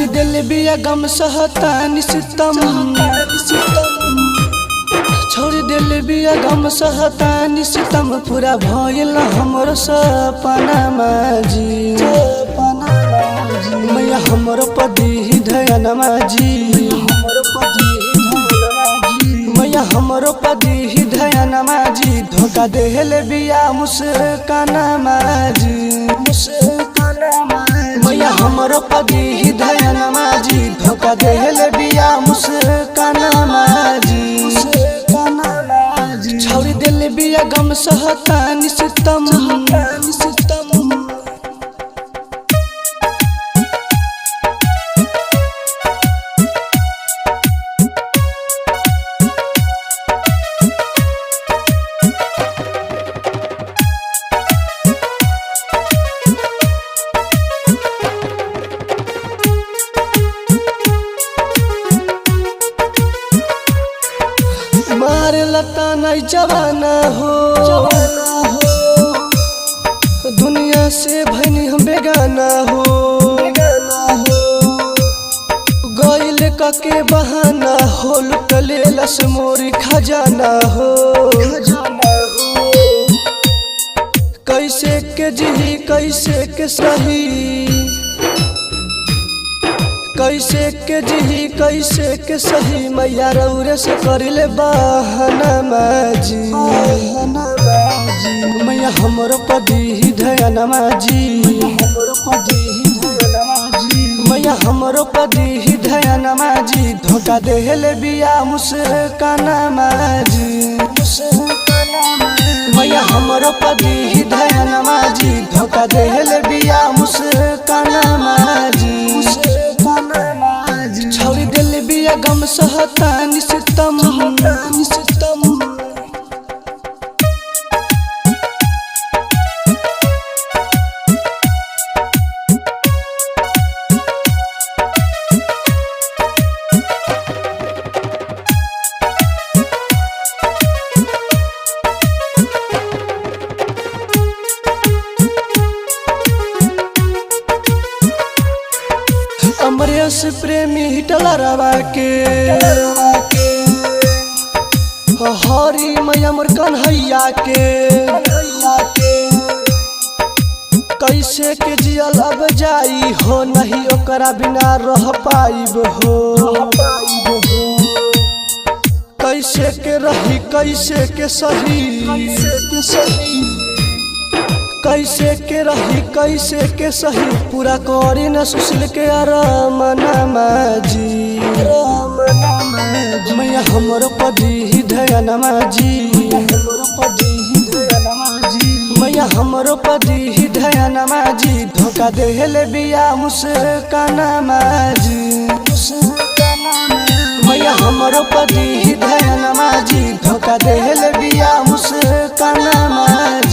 छोड़ दिल बिया गम सहतानी सितम, छोड़ दिल बिया गम सहतानी सितम, पूरा भइल हमरो सपना माजी। मैया हमरो पदी ध्यान माजी, मैया हमरो पदी ध्यान माजी। धोखा देहल बिया मुस्कान माजी, मैया हमरो पदी ध्यान माजी। धोखा देहल बिया मुस्कान माजी। छोड़ दिल बिया गम सहतानी सितम, मारे लता नहीं जवाना हो, दुनिया से भैनी हम बेगाना हो। गइल के बहाना हो, लुट लेलस मोरी खजाना हो। कैसे के जी कैसे के सही, कैसे के जी कैसे के सही। मैया रौरे से करिले बहाना माजी, मैया हमरो पदी ध्यान माजी, मैया हमरो पदी ध्यान माजी। धोखा देहल बिया मुस्कान माजी, मैया हमरो पदी ध्यान माजी। धोखा देहल बिया मुस्कान माजी। छोड़ दिल बिया गम सहतानी सितम, अमरेश प्रेमी हिटलरवा के हरी मैया मोर कन्हैया के। कैसे के जियल अब जाई हो, नहीं ओकरा बिना रह पाइब हो। कैसे के रही कैसे के सही, कैसे के रही कैसे के सही। पूरा करी न सुशील के अरमना माजी, मैया हमरो पदी ध्यान माजी, मैया हमरो पदी ध्यान माजी। धोखा देहल बिया मुस्कान माजी, मैया हमरो पदी ध्यान माजी। धोखा देहल बिया मुस्कान माजी।